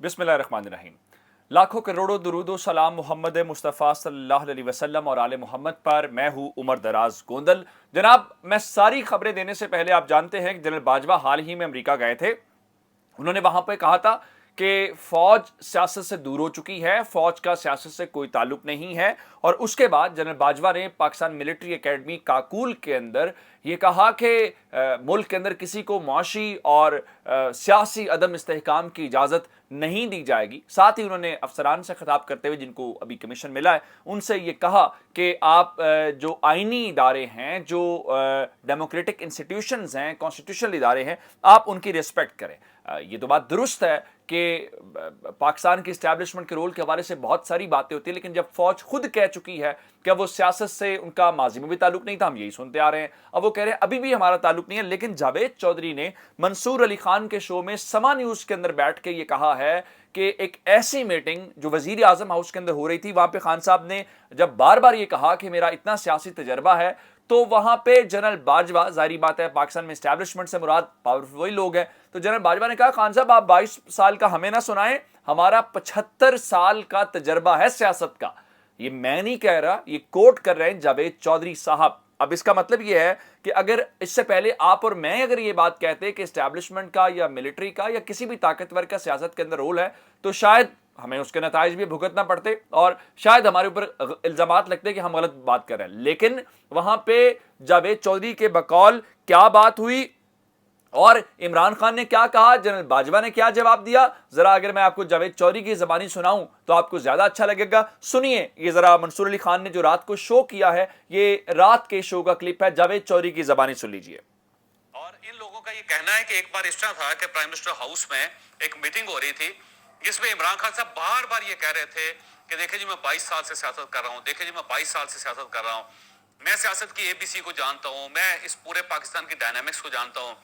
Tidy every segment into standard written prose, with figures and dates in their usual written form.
बिस्मिल्लाहिर्रहमानिर्रहीम। लाखों करोड़ों दुरूद व सलाम मोहम्मद मुस्तफ़ा सल्लल्लाहु अलैहि वसल्लम और आले मोहम्मद पर। मैं हूँ उमर दराज गोंदल। जनाब, मैं सारी खबरें देने से पहले आप जानते हैं कि जनरल बाजवा हाल ही में अमेरिका गए थे। उन्होंने वहां पे कहा था कि फौज सियासत से दूर हो चुकी है, फौज का सियासत से कोई ताल्लुक नहीं है। और उसके बाद जनरल बाजवा ने पाकिस्तान मिलिट्री एकेडमी काकूल के अंदर ये कहा कि मुल्क के अंदर किसी को मुआशी और सियासी अदम इस्तेहकाम की इजाज़त नहीं दी जाएगी। साथ ही उन्होंने अफसरान से खिताब करते हुए, जिनको अभी कमीशन मिला है, उनसे ये कहा कि आप जो आइनी इदारे हैं, जो डेमोक्रेटिक इंस्टीट्यूशंस हैं, कॉन्स्टिट्यूशनल इदारे हैं, आप उनकी रिस्पेक्ट करें। ये तो बात दुरुस्त है कि पाकिस्तान की इस्टेब्लिशमेंट के रोल के हवाले से बहुत सारी बातें होती हैं, लेकिन जब फौज खुद कह चुकी है कि वो सियासत से उनका माजी में भी ताल्लुक नहीं था, हम यही सुनते आ रहे हैं, अब वो कह रहे हैं अभी भी हमारा ताल्लुक नहीं है। लेकिन जावेद चौधरी ने मंसूर अली खान के शो में समा न्यूज के अंदर बैठ के ये कहा है कि एक ऐसी मीटिंग जो वजीर आजम हाउस के अंदर हो रही थी, वहां पे खान साहब ने जब बार बार ये कहा कि मेरा इतना सियासी तजर्बा है, तो वहां पे जनरल बाजवा, जाहिर बात है पाकिस्तान में एस्टैब्लिशमेंट से मुराद पावरफुल वही लोग हैं, तो जनरल बाजवा ने कहा खान साहब आप 22 साल का हमें ना सुनाएं, हमारा 75 साल का तजर्बा है सियासत का। ये मैं नहीं कह रहा, ये कोट कर रहे हैं जावेद चौधरी साहब। अब इसका मतलब ये है कि अगर इससे पहले आप और मैं अगर ये बात कहते कि एस्टैब्लिशमेंट का या मिलिट्री का या किसी भी ताकतवर का सियासत के अंदर रोल है, तो शायद हमें उसके नताइज भी भुगतना पड़ते और शायद हमारे ऊपर इल्जामात लगते कि हम गलत बात कर रहे हैं। लेकिन वहां पे जावेद चौधरी के बकौल क्या बात हुई और इमरान खान ने क्या कहा, जनरल बाजवा ने क्या जवाब दिया, जरा अगर मैं आपको जावेद चौधरी की जबानी सुनाऊं तो आपको ज्यादा अच्छा लगेगा। सुनिए ये जरा, मंसूर अली खान ने जो रात को शो किया है, ये रात के शो का क्लिप है, जावेद चौधरी की जबानी सुन लीजिए। और इन लोगों का ये कहना है कि एक बार इस तरह था कि प्राइम मिनिस्टर हाउस में एक मीटिंग हो रही थी जिसमें इमरान खान साहब बार बार ये कह रहे थे कि देखिए जी मैं 22 साल से सियासत कर रहा हूँ, देखिए जी मैं 22 साल से सियासत कर रहा हूँ, मैं सियासत की एबीसी को जानता हूँ, मैं इस पूरे पाकिस्तान की डायनामिक्स को जानता हूँ,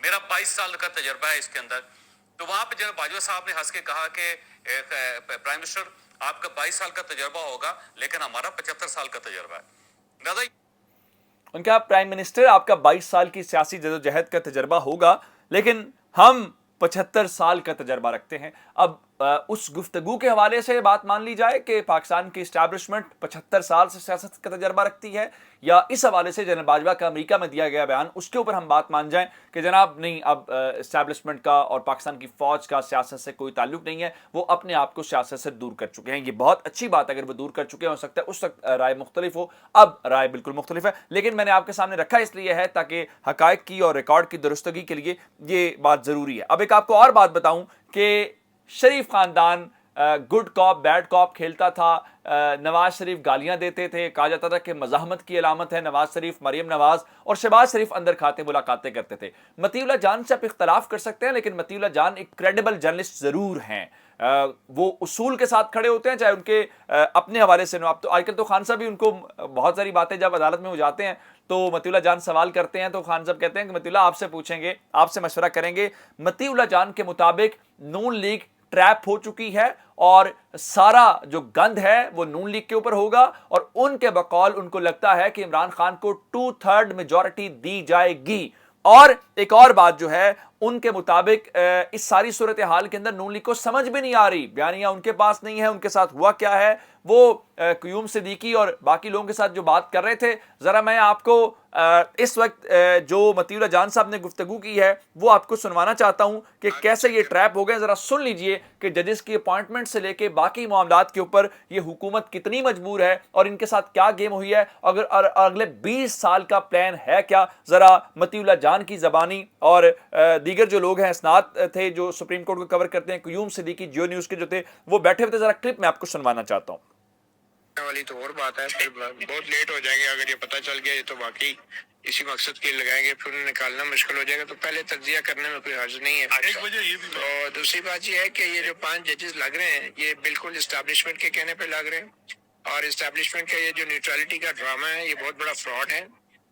मेरा 22 साल का तजर्बा है इसके अंदर। तो वहां पे जनरल बाजवा साहब ने हंस के कहा कि प्राइम मिनिस्टर आपका 22 साल का तजर्बा होगा लेकिन हमारा 75 साल का तजर्बा है। दादा उनका प्राइम मिनिस्टर आपका 22 साल की सियासी जदोजहद का तजर्बा होगा लेकिन हम 75 साल का तजर्बा रखते हैं। अब उस गुफ्तगू के हवाले से बात मान ली जाए कि पाकिस्तान की इस्टेब्लिशमेंट 75 साल से सियासत का तजर्बा रखती है, या इस हवाले से जनरल बाजवा का अमेरिका में दिया गया बयान, उसके ऊपर हम बात मान जाएं कि जनाब नहीं, अब इस्टेब्लिशमेंट का और पाकिस्तान की फौज का सियासत से कोई ताल्लुक नहीं है, वो अपने आप को सियासत से दूर कर चुके हैं। ये बहुत अच्छी बात है, अगर वो दूर कर चुके हैं, हो सकता है उस वक्त राय मुख्तलिफ हो, अब राय बिल्कुल मुख्तलिफ है। लेकिन मैंने आपके सामने रखा इसलिए है ताकि हकायक की और रिकॉर्ड की दुरुस्तगी के लिए ये बात जरूरी है। अब एक आपको और बात बताऊं कि शरीफ खानदान गुड कॉप बैड कॉप खेलता था, नवाज शरीफ गालियां देते थे, कहा जाता था कि मज़ाहमत की अलामत है नवाज शरीफ, मरियम नवाज और शहबाज शरीफ अंदर खाते मुलाकातें करते थे। मतीउल्लाह जान से आप इख्तलाफ कर सकते हैं, लेकिन मतीउल्लाह जान एक क्रेडिबल जर्नलिस्ट जरूर हैं। वो उसूल के साथ खड़े होते हैं, चाहे उनके अपने हवाले से। आप तो आजकल तो खान साहब भी, उनको बहुत सारी बातें जब अदालत में हो जाते हैं तो मतीउल्लाह जान सवाल करते हैं तो खान साहब कहते हैं कि मतीउल्लाह आपसे पूछेंगे, आपसे मशवरा करेंगे। मतीउल्लाह जान के मुताबिक नून लीग ट्रैप हो चुकी है और सारा जो गंद है वो नून लीग के ऊपर होगा, और उनके बकौल उनको लगता है कि इमरान खान को 2/3 मेजॉरिटी दी जाएगी। और एक और बात जो है, उनके मुताबिक इस सारी सूरत हाल के अंदर नून लीग को समझ भी नहीं आ रही, बयानिया उनके पास नहीं है, उनके साथ हुआ क्या है। वो क्यूम सिद्दीकी और बाकी लोगों के साथ जो बात कर रहे थे, जरा मैं आपको इस वक्त जो मतीउल्लाह जान साहब ने गुफ्तगू की है वो आपको सुनवाना चाहता हूं कि कैसे ये ट्रैप हो गए। जरा सुन लीजिए कि जजेस की अपॉइंटमेंट से लेके बाकी मामलात के ऊपर ये हुकूमत कितनी मजबूर है और इनके साथ क्या गेम हुई है, अगर अगले 20 साल का प्लान है क्या। जरा मतीउल्लाह जान की जबानी और दीगर जो लोग हैं, इसनाद थे जो सुप्रीम कोर्ट को कवर करते हैं, क्यूम सिद्दीकी जियो न्यूज के जो थे, वो बैठे हुए थे, जरा क्लिप मैं आपको सुनवाना चाहता हूं। वाली तो और बात है, फिर बहुत लेट हो जाएंगे अगर ये पता चल गया, ये तो वाकई इसी मकसद के लिए लगाएंगे, फिर उन्हें निकालना मुश्किल हो जाएगा। तो पहले तज्जिया करने में कोई हर्ज नहीं है। तो दूसरी बात ये है कि ये जो 5 जजेस लग रहे हैं ये बिल्कुल इस्टेब्लिशमेंट के कहने पे लग रहे हैं, और इस्टेब्लिशमेंट का ये जो न्यूट्रलिटी का ड्रामा है ये बहुत बड़ा फ्रॉड है।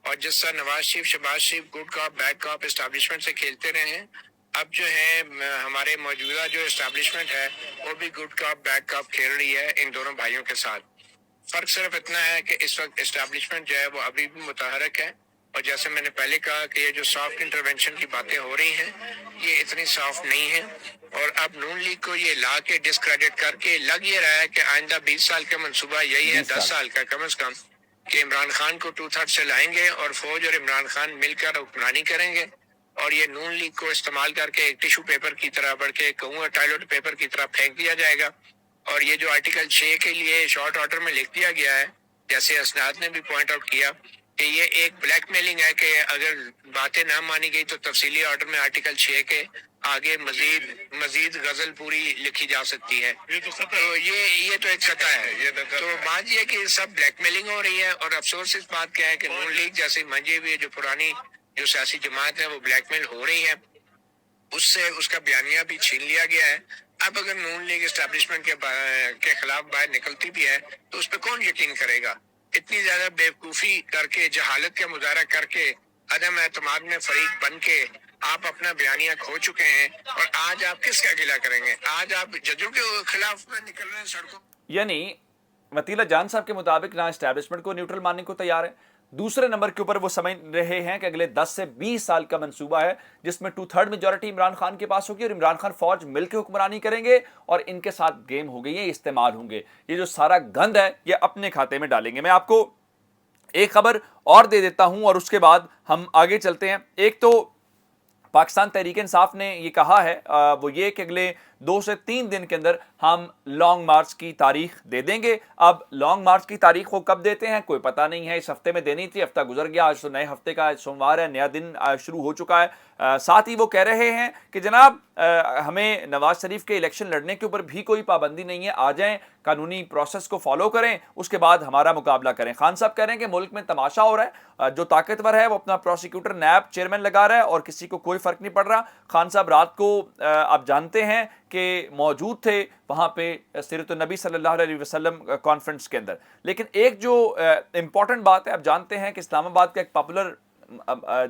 और जिस तरह Nawaz Sharif, Shahbaz Sharif good cop bad cop establishment से खेलते रहे हैं, अब जो है हमारे मौजूदा जो इस्टेब्लिशमेंट है वो भी गुड कॉप बैड कॉप खेल रही है इन दोनों भाइयों के साथ। फर्क सिर्फ इतना है कि इस वक्त एस्टैब्लिशमेंट जो है वो अभी भी मुतहरक है, اور جیسے میں نے پہلے کہا کہ یہ جو سافٹ انٹرونشن کی باتیں ہو رہی ہیں یہ اتنی سافٹ نہیں ہیں، اور اب نون لیگ کو یہ لا کے ڈسکریڈٹ کر کے لگ یہ رہا ہے کہ آئندہ 20 سال کا منصوبہ یہی ہے، 10 سال کا کم از کم، کہ عمران خان کو 2/3 سے لائیں گے اور فوج اور عمران خان مل کر حکمرانی کریں گے، اور یہ نون لیگ کو استعمال کر کے ایک ٹیشو پیپر کی طرح بڑھ کے کہوں گا ٹوائلٹ پیپر کی طرح پھینک دیا جائے گا۔ اور یہ جو آرٹیکل 6 کے لیے شارٹ آرڈر میں لکھ دیا گیا ہے، جیسے اسناد نے بھی پوائنٹ آؤٹ کیا کہ یہ ایک بلیک میلنگ ہے کہ اگر باتیں نہ مانی گئی تو تفصیلی آرڈر میں آرٹیکل 6 کے آگے مزید غزل پوری لکھی جا سکتی ہے۔ تو یہ تو ایک خطا ہے۔ تو بات یہ ہے کہ سب بلیک میلنگ ہو رہی ہے، اور افسوس اس بات کا ہے کہ نون لیگ جیسی منجی ہوئی جو پرانی جو سیاسی جماعت ہے وہ بلیک میل ہو رہی ہے، اس سے اس کا بیانیہ بھی چھین لیا گیا ہے۔ اب اگر نون لیگ اسٹیبلشمنٹ کے خلاف باہر نکلتی بھی ہے تو اس پہ کون یقین کرے گا؟ اتنی زیادہ بیوقوفی کر کے، جہالت کا مظاہرہ کر کے، عدم اعتماد میں فریق بن کے آپ اپنا بیانیہ کھو چکے ہیں، اور آج آپ کس کا گلہ کریں گے؟ آج آپ ججوں کے خلاف نکل رہے ہیں سڑکوں۔ یعنی وتیلہ جان صاحب کے مطابق نہ اسٹیبلشمنٹ کو نیوٹرل ماننے کو تیار ہے، دوسرے نمبر کے اوپر وہ سمجھ رہے ہیں کہ اگلے 10 سے 20 سال کا منصوبہ ہے جس میں 2/3 میجورٹی عمران خان کے پاس ہوگی، اور عمران خان فوج مل کے حکمرانی کریں گے، اور ان کے ساتھ گیم ہو گئی ہے، استعمال ہوں گے، یہ جو سارا گند ہے یہ اپنے کھاتے میں ڈالیں گے۔ میں آپ کو ایک خبر اور دے دیتا ہوں اور اس کے بعد ہم آگے چلتے ہیں۔ ایک تو پاکستان تحریک انصاف نے یہ کہا ہے وہ یہ کہ اگلے 2 سے 3 دن کے اندر ہم لانگ مارچ کی تاریخ دے دیں گے۔ اب لانگ مارچ کی تاریخ کو کب دیتے ہیں کوئی پتہ نہیں ہے، اس ہفتے میں دینی تھی، ہفتہ گزر گیا، آج تو نئے ہفتے کا سوموار ہے، نیا دن شروع ہو چکا ہے۔ ساتھ ہی وہ کہہ رہے ہیں کہ جناب ہمیں نواز شریف کے الیکشن لڑنے کے اوپر بھی کوئی پابندی نہیں ہے، آ جائیں، قانونی پروسیس کو فالو کریں، اس کے بعد ہمارا مقابلہ کریں۔ خان صاحب کہہ رہے ہیں کہ ملک میں تماشا ہو رہا ہے، جو طاقتور ہے وہ اپنا پروسیکیوٹر نیب چیئرمین لگا رہا ہے اور کسی کو کوئی فرق نہیں پڑ رہا۔ خان صاحب رات کو آپ جانتے ہیں کہ موجود تھے وہاں پہ سیرت النبی صلی اللہ علیہ وسلم کانفرنس کے اندر، لیکن ایک جو امپورٹنٹ بات ہے، آپ جانتے ہیں کہ اسلام آباد کا ایک پاپولر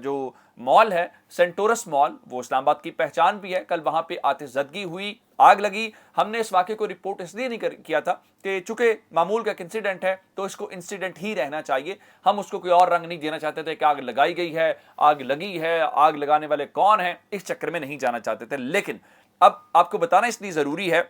جو مال ہے سینٹورس مال، وہ اسلام آباد کی پہچان بھی ہے، کل وہاں پہ آتش زدگی ہوئی، آگ لگی۔ ہم نے اس واقعے کو رپورٹ اس لیے نہیں کیا تھا کہ چونکہ معمول کا ایک انسیڈنٹ ہے تو اس کو انسیڈنٹ ہی رہنا چاہیے، ہم اس کو کوئی اور رنگ نہیں دینا چاہتے تھے کہ آگ لگائی گئی ہے، آگ لگی ہے، آگ لگانے والے کون ہیں، اس چکر میں نہیں جانا چاہتے تھے۔ لیکن اب آپ کو بتانا اس لیے ضروری ہے،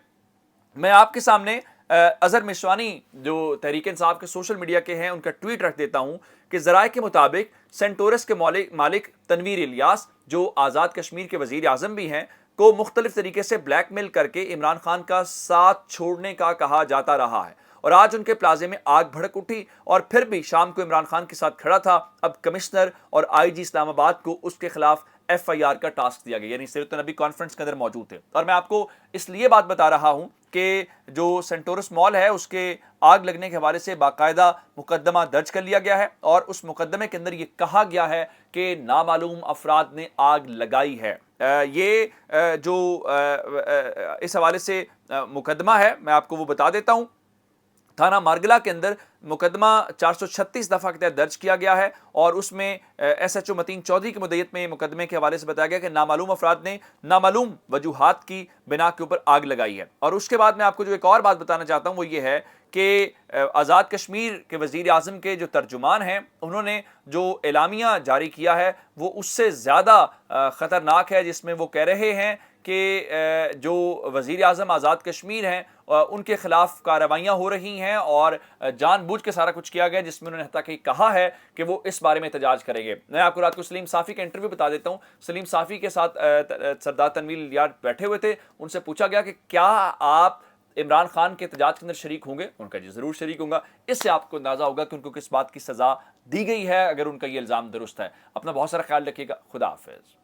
میں آپ کے سامنے اظہر مشوانی جو تحریک انصاف کے سوشل میڈیا کے ہیں ان کا ٹویٹ رکھ دیتا ہوں کہ ذرائع کے مطابق سینٹورس کے مالک تنویر الیاس جو آزاد کشمیر کے وزیر اعظم بھی ہیں کو مختلف طریقے سے بلیک میل کر کے عمران خان کا ساتھ چھوڑنے کا کہا جاتا رہا ہے، اور آج ان کے پلازے میں آگ بھڑک اٹھی اور پھر بھی شام کو عمران خان کے ساتھ کھڑا تھا۔ اب کمشنر اور آئی جی اسلام آباد کو اس کے خلاف FIR کا ٹاسک دیا گیا، یعنی سیرت النبی کانفرنس کے اندر موجود تھے۔ اور میں آپ کو اس لیے بات بتا رہا ہوں کہ جو سینٹورس مال ہے اس کے آگ لگنے کے حوالے سے باقاعدہ مقدمہ درج کر لیا گیا ہے، اور اس مقدمے کے اندر یہ کہا گیا ہے کہ نامعلوم افراد نے آگ لگائی ہے۔ یہ جو اس حوالے سے مقدمہ ہے میں آپ کو وہ بتا دیتا ہوں۔ تھانہ مارگلہ کے اندر مقدمہ 436 دفعہ کے تحت درج کیا گیا ہے، اور اس میں SHO متین چودھری کی مدعیت میں مقدمے کے حوالے سے بتایا گیا کہ نامعلوم افراد نے نامعلوم وجوہات کی بنا کے اوپر آگ لگائی ہے۔ اور اس کے بعد میں آپ کو جو ایک اور بات بتانا چاہتا ہوں وہ یہ ہے کہ آزاد کشمیر کے وزیر اعظم کے جو ترجمان ہیں انہوں نے جو اعلامیہ جاری کیا ہے وہ اس سے زیادہ خطرناک ہے، جس میں وہ کہہ رہے ہیں کہ جو وزیر اعظم آزاد کشمیر ہیں ان کے خلاف کارروائیاں ہو رہی ہیں اور جان بوجھ کے سارا کچھ کیا گیا، جس میں انہوں نے حتیٰ کہ کہا ہے کہ وہ اس بارے میں احتجاج کریں گے۔ میں آپ کو رات کو سلیم صافی کا انٹرویو بتا دیتا ہوں۔ سلیم صافی کے ساتھ سردار تنویر الیاس بیٹھے ہوئے تھے، ان سے پوچھا گیا کہ کیا آپ عمران خان کے احتجاج کے اندر شریک ہوں گے؟ ان کا جی ضرور شریک ہوں گا۔ اس سے آپ کو اندازہ ہوگا کہ ان کو کس بات کی سزا دی گئی ہے اگر ان کا یہ الزام درست ہے۔ اپنا بہت سارا خیال رکھیے گا، خدا حافظ۔